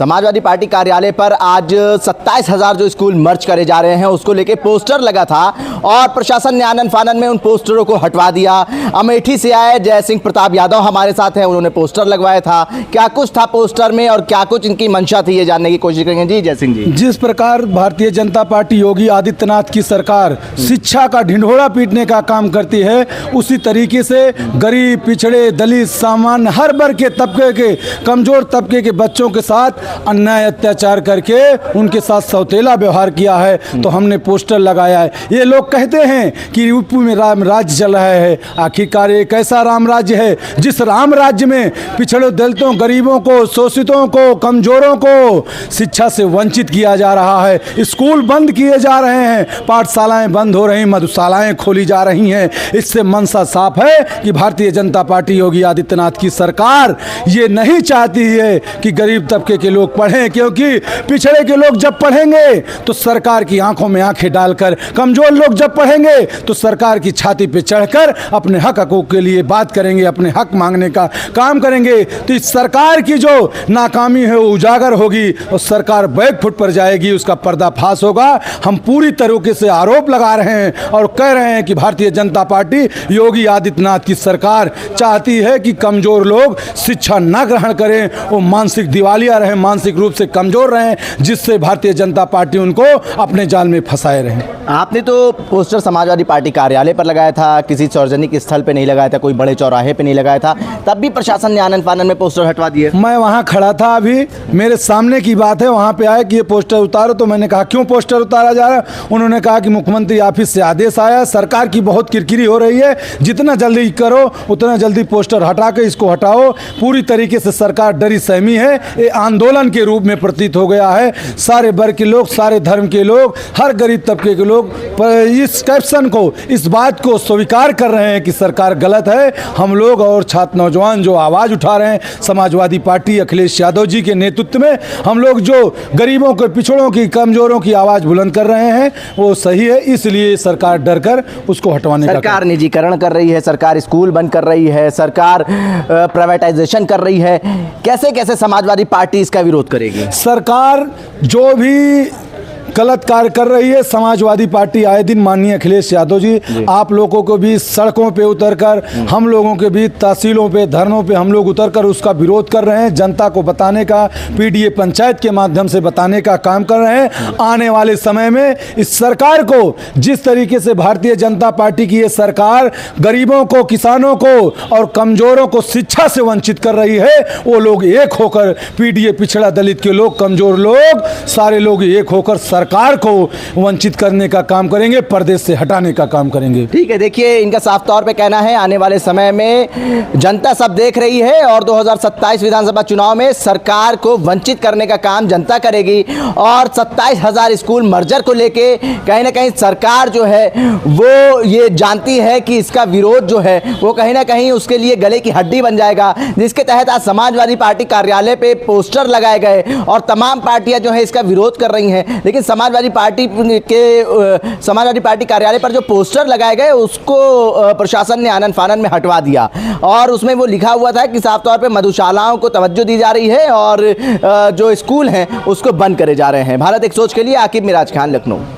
Samajwadi party कार्यालय पर आज 27,000 जो स्कूल मर्ज करे जा रहे हैं उसको लेके पोस्टर लगा था और प्रशासन ने आनन फानन में उन पोस्टरों को हटवा दिया। अमेठी से आए जय सिंह प्रताप यादव हमारे साथ हैं, उन्होंने पोस्टर लगवाया था। क्या कुछ था पोस्टर में और क्या कुछ इनकी मंशा थी, ये जानने की कोशिश करेंगे। जी जय सिंह जी, जिस प्रकार भारतीय जनता पार्टी योगी आदित्यनाथ की सरकार शिक्षा का ढिंढोरा पीटने का काम करती है, उसी तरीके से गरीब, पिछड़े, दलित, सामान्य हर वर्ग के तबके के, कमजोर तबके के बच्चों के साथ अन्याय अत्याचार करके उनके साथ सौतेला व्यवहार किया है। तो हमने पोस्टर लगाया है। ये लोग कहते हैं कि यूपी में राम राज्य चल रहा है। आखिरकार एक ऐसा राम राज्य है जिस राम राज्य में पिछड़े, दलितों, गरीबों को, शोषितों को, कमजोरों को शिक्षा से वंचित किया जा रहा है। स्कूल बंद किए जा रहे हैं, पाठशालाएं बंद हो रही, मधुशालाएं खोली जा रही हैं। इससे मंशा साफ है कि भारतीय जनता पार्टी योगी आदित्यनाथ की सरकार ये नहीं चाहती है कि गरीब तबके के लोग पढ़ें, क्योंकि पिछड़े के लोग जब पढ़ेंगे तो सरकार की आंखों में आंखें डालकर, कमजोर लोग जब पढ़ेंगे तो सरकार की छाती पे चढ़कर अपने हकों के लिए बात करेंगे, अपने हक मांगने का काम करेंगे। तो इस सरकार की जो नाकामी है वो उजागर होगी और सरकार बैकफुट पर जाएगी, उसका पर्दाफाश होगा। हम पूरी तरीके से आरोप लगा रहे हैं और कह रहे हैं कि भारतीय जनता पार्टी योगी आदित्यनाथ की सरकार चाहती है कि कमजोर लोग शिक्षा न ग्रहण करें, वो मानसिक दिवालिया रहे, मानसिक रूप से कमजोर रहें, जिससे भारतीय जनता पार्टी उनको अपने जाल में फंसाए रहें। आपने तो पोस्टर समाजवादी पार्टी कार्यालय पर लगाया था, किसी सार्वजनिक स्थल पे नहीं लगाया था, कोई बड़े चौराहे पे नहीं लगाया था, तब भी प्रशासन ने आनन फानन में पोस्टर हटवा दिए। मैं वहाँ खड़ा था, अभी मेरे सामने की बात है, वहाँ पे आए कि ये पोस्टर उतारो। तो मैंने कहा क्यों पोस्टर उतारा जा रहा है? उन्होंने कहा कि मुख्यमंत्री ऑफिस से आदेश आया, सरकार की बहुत किरकिरी हो रही है, जितना जल्दी करो उतना जल्दी पोस्टर हटा के इसको हटाओ। पूरी तरीके से सरकार डरी सहमी है, ये आंदोलन के रूप में प्रतीत हो गया है। सारे वर्ग के लोग, सारे धर्म के लोग, हर गरीब तबके के लोग इस कैप्शन को, इस बात को स्वीकार कर रहे हैं कि सरकार गलत है। हम लोग और छात्र नौजवान जो आवाज़ उठा रहे हैं, समाजवादी पार्टी अखिलेश यादव जी के नेतृत्व में हम लोग जो गरीबों के, पिछड़ों की, कमजोरों की आवाज़ बुलंद कर रहे हैं, वो सही है। इसलिए सरकार डर कर उसको हटवाने का, सरकार निजीकरण कर रही है, सरकार स्कूल बंद कर रही है, सरकार प्राइवेटाइजेशन कर रही है। कैसे कैसे समाजवादी पार्टी इसका विरोध करेगी? सरकार जो भी गलत कार्य कर रही है, समाजवादी पार्टी आए दिन, माननीय अखिलेश यादव जी आप लोगों को भी सड़कों पे उतरकर, हम लोगों के भी तहसीलों पे, धरनों पे हम लोग उतरकर उसका विरोध कर रहे हैं। जनता को बताने का, पीडीए पंचायत के माध्यम से बताने का काम कर रहे हैं। आने वाले समय में इस सरकार को, जिस तरीके से भारतीय जनता पार्टी की ये सरकार गरीबों को, किसानों को और कमजोरों को शिक्षा से वंचित कर रही है, वो लोग एक होकर, पीडीए, पिछड़ा, दलित के लोग, कमजोर लोग, सारे लोग एक होकर सरकार को वंचित करने का काम करेंगे, प्रदेश से हटाने का काम करेंगे। ठीक है, देखिए इनका साफ तौर पे कहना है आने वाले समय में जनता सब देख रही है और 2027 विधानसभा चुनाव में सरकार को वंचित करने का काम जनता करेगी। और 27,000 स्कूल मर्जर को लेके कहीं ना कहीं सरकार जो है वो ये जानती है कि इसका विरोध जो है वो कहीं ना कहीं उसके लिए गले की हड्डी बन जाएगा, जिसके तहत आज समाजवादी पार्टी कार्यालय पे पोस्टर लगाए गए और तमाम पार्टियां जो है इसका विरोध कर रही हैं। लेकिन समाजवादी पार्टी कार्यालय पर जो पोस्टर लगाए गए उसको प्रशासन ने आनन फानन में हटवा दिया और उसमें वो लिखा हुआ था कि साफ तौर पे मधुशालाओं को तवज्जो दी जा रही है और जो स्कूल हैं उसको बंद करे जा रहे हैं। भारत एक सोच के लिए आकिब मिराज खान, लखनऊ।